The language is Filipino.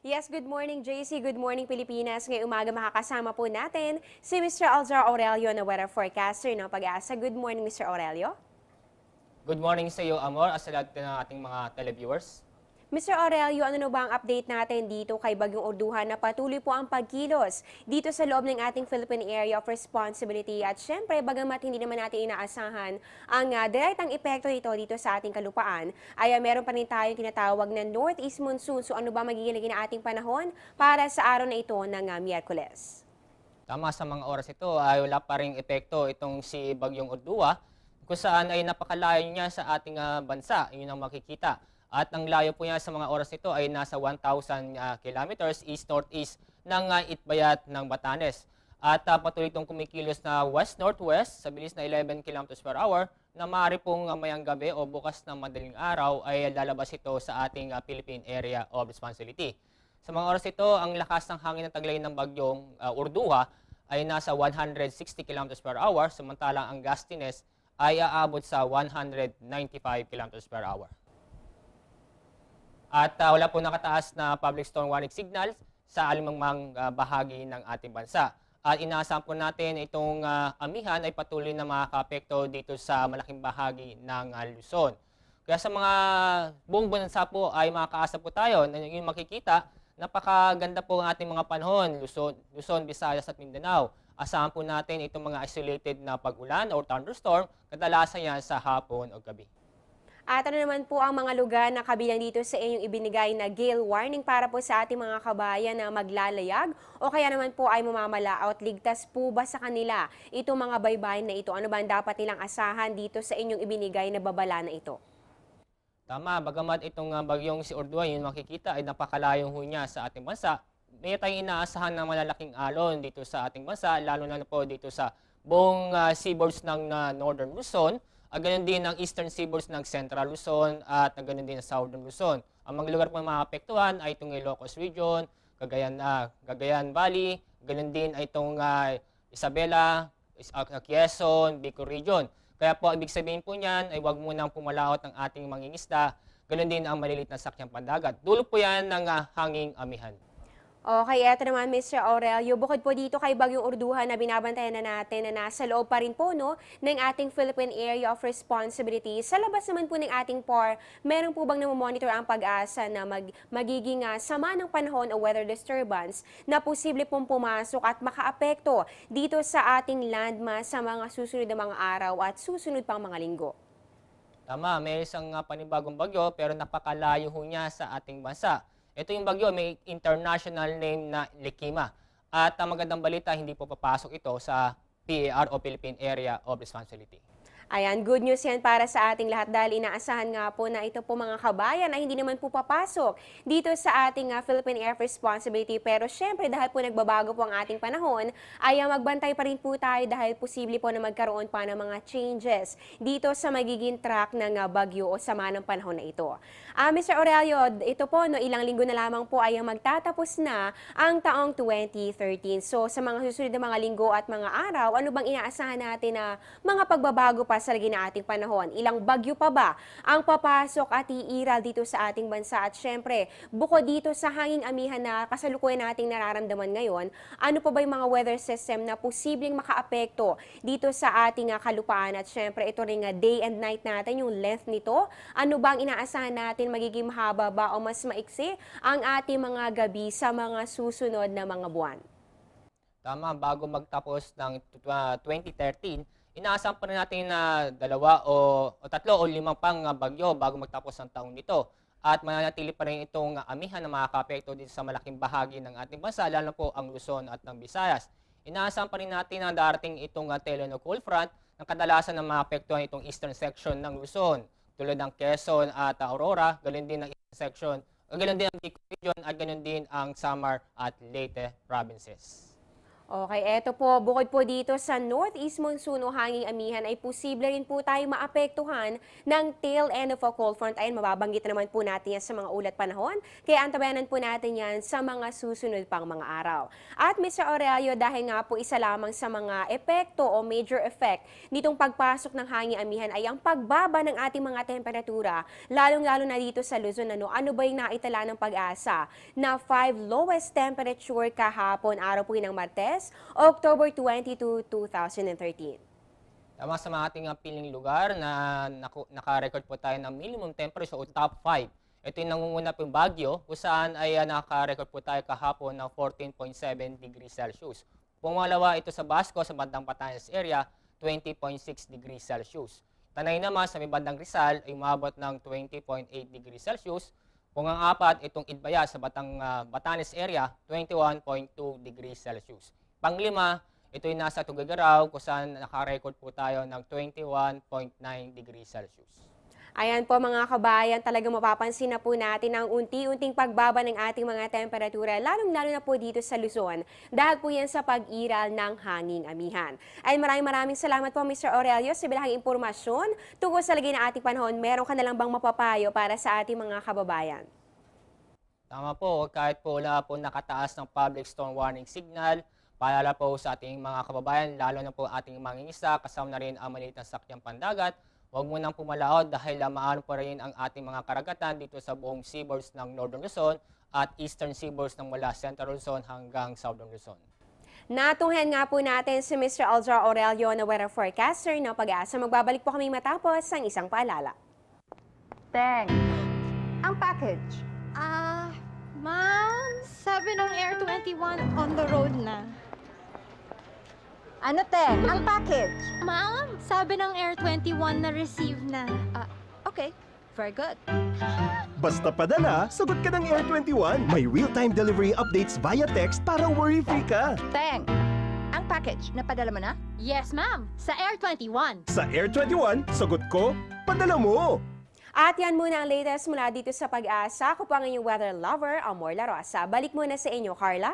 Yes, good morning JC, good morning Pilipinas. Ngayong umaga makakasama po natin si Mr. Alzar Aurelio na weather forecaster ng Pag-asa. Good morning Mr. Aurelio. Good morning sa iyo, Amor, at sa lahat ng ating mga televiewers. Mr. Aurelio, ano na ba ang update natin dito kay Bagyong Orduha na patuloy po ang pagkilos dito sa loob ng ating Philippine Area of Responsibility at syempre bagamat hindi naman natin inaasahan ang direktang epekto dito sa ating kalupaan ay meron pa rin tayong tinatawag na Northeast Monsoon. So ano ba magiging naging ating panahon para sa araw na ito ng Miyerkules? Tama, sa mga oras ito ay wala pa ring epekto itong si Bagyong Ordua kung saan ay napakalayo niya sa ating bansa. Yun ang makikita. At ang layo po niya sa mga oras ito ay nasa 1,000 kilometers east-northeast ng Itbayat ng Batanes. At patuloy itong kumikilos na west-northwest sa bilis na 11 kilometers per hour na maaari pong mayang gabi o bukas ng madaling araw ay lalabas ito sa ating Philippine Area of Responsibility. Sa mga oras ito, ang lakas ng hangin ng taglay ng Bagyong Orduha ay nasa 160 kilometers per hour, samantalang ang gustiness ay aabot sa 195 kilometers per hour. At wala po nakataas na public storm warning signals sa alimang bahagi ng ating bansa. At inaasahan po natin itong amihan ay patuloy na makakaapekto dito sa malaking bahagi ng Luzon. Kaya sa mga buong bansa po ay makakaasa po tayo na yung makikita, napakaganda po ang ating mga panahon, Luzon, Visayas at Mindanao. Asahan po natin itong mga isolated na pag-ulan o thunderstorm, kadalasan yan sa hapon o gabi. At ano naman po ang mga lugar na kabilang dito sa inyong ibinigay na gale warning para po sa ating mga kabayan na maglalayag o kaya naman po ay mamamalaot? Ligtas po ba sa kanila itong mga baybayin na ito? Ano ba ang dapat nilang asahan dito sa inyong ibinigay na babala na ito? Tama, bagamat itong bagyong si Ordua, yun makikita ay napakalayong ho niya sa ating bansa. May tayong inaasahan na malalaking alon dito sa ating bansa, lalo na po dito sa buong seaboards ng Northern Luzon. Ganun din ang Eastern Seaboards ng Central Luzon at ganun din ang Southern Luzon. Ang mga lugar po na maapektuhan ay itong Ilocos Region, Cagayan Valley, ganun din ay itong Isabela, Quezon, Bicol Region. Kaya po, ibig sabihin po niyan ay huwag munang pumalaot ng ating mangingisda, ganun din ang malilit na sakyang pandagat. Dulo po yan ng hanging amihan. Okay, eto naman Mr. Aurelio, bukod po dito kay Bagyong Orduha na binabantayan na natin na nasa loob pa rin po ng ating Philippine Area of Responsibility. Sa labas naman po ng ating PAR, meron po bang namomonitor ang Pag-asa na magiging sama ng panahon o weather disturbance na posible pong pumasok at makaapekto dito sa ating landmass sa mga susunod na mga araw at susunod pang mga linggo? Tama, may isang panibagong bagyo pero napakalayo ho niya sa ating bansa. Ito yung bagyo, may international name na Likima. At magandang balita, hindi po papasok ito sa PAR o Philippine Area of Responsibility. Ayan, good news yan para sa ating lahat dahil inaasahan nga po na ito po mga kabayan ay hindi naman po papasok dito sa ating Philippine Air Responsibility. Pero syempre dahil po nagbabago po ang ating panahon, ay magbantay pa rin po tayo dahil posible po na magkaroon pa ng mga changes dito sa magiging track ng bagyo o sama ng panahon na ito. Mr. Aurelio, ito po, ilang linggo na lamang po ay magtatapos na ang taong 2013. So sa mga susunod na mga linggo at mga araw, ano bang inaasahan natin na mga pagbabago pa sa lagi na ating panahon? Ilang bagyo pa ba ang papasok at iiral dito sa ating bansa? At syempre, bukod dito sa hanging amihan na kasalukuyan nating nararamdaman ngayon, ano pa ba yung mga weather system na posibleng makaapekto dito sa ating kalupaan? At syempre, ito ring day and night natin, yung length nito. Ano bang inaasahan natin, magiging mahaba ba o mas maiksi ang ating mga gabi sa mga susunod na mga buwan? Tama, bago magtapos ng 2013, inaasahan pa rin natin na 2 o 3 o 5 pang bagyo bago magtapos ang taon nito. At mananatili pa rin itong amihan na makakaapekto dito sa malaking bahagi ng ating bansa, lalo po ang Luzon at ng Visayas. Inaasahan pa rin natin na darating itong Teleno cold front na kadalasan na maapektuhan itong eastern section ng Luzon, tulad ng Quezon at Aurora, ganoon din ang eastern section, ganoon din ang Bicol Region at ganoon din ang Samar at Leyte provinces. Okay, eto po, bukod po dito sa northeast monsoon o hanging amihan ay posible rin po tayo maapektuhan ng tail end of a cold front. Ayun, mababanggit na naman po natin yan sa mga ulat panahon. Kaya antabayanan po natin yan sa mga susunod pang mga araw. At Mr. Aurelio, dahil nga po isa lamang sa mga epekto o major effect nitong pagpasok ng hanging amihan ay ang pagbaba ng ating mga temperatura, lalong-lalo na dito sa Luzon. Ano ba yung naitala ng Pag-asa na 5 lowest temperature kahapon, araw po yun ng Martes, October 22, 2013. Tama sa mga ating piling lugar na naka-record po tayo ng minimum temperature o top 5. Ito yung nangunguna pong Baguio kung saan ay naka-record po tayo kahapon ng 14.7 degrees Celsius. Pumalawa ito sa Basco sa bandang Batanes area, 20.6 degrees Celsius. Tanay naman sa may bandang Rizal ay umabot ng 20.8 degrees Celsius. Kung ang apat, itong Itbaya sa Batanes area, 21.2 degrees Celsius. Panglima, ito yung nasa Tuguegarao kung saan naka-record po tayo ng 21.9 degrees Celsius. Ayan po mga kabayan, talagang mapapansin na po natin ang unti-unting pagbaba ng ating mga temperatura, lalong-lalo na po dito sa Luzon, dahil po yan sa pag-iral ng hanging amihan. Ay maraming salamat po Mr. Aurelio sa bilahang impormasyon tungkol sa lagay ng ating panahon. Meron ka na lang bang mapapayo para sa ating mga kababayan? Tama po, kahit po wala po nakataas ng public storm warning signal, paalala po sa ating mga kababayan, lalo na po ating mangingisda, kasama na rin ang maliit na sakyang pandagat. Huwag mo nang pumalaot dahil maano po rin ang ating mga karagatan dito sa buong seaboards ng Northern Luzon at Eastern seaboards ng mula Central Luzon hanggang Southern Luzon. Natunghayan nga po natin si Mr. Aljar Aurelio na weather forecaster ng Pag-asa. Magbabalik po kami matapos ang isang paalala. Teng, ang package. Ma'am, sabi ng Air 21 on the road na. Ano, Teng? Ang package. Ma'am, sabi ng Air 21 na receive na. Okay, very good. Basta padala, sagot ka ng Air 21. May real-time delivery updates via text para worry-free ka. Teng, ang package, napadala mo na? Yes, ma'am, sa Air 21. Sa Air 21, sagot ko, padala mo. At yan muna ang latest mula dito sa Pag-asa. Ako po ang inyong weather lover, Amor La Rosa. Balik muna sa inyo, Carla.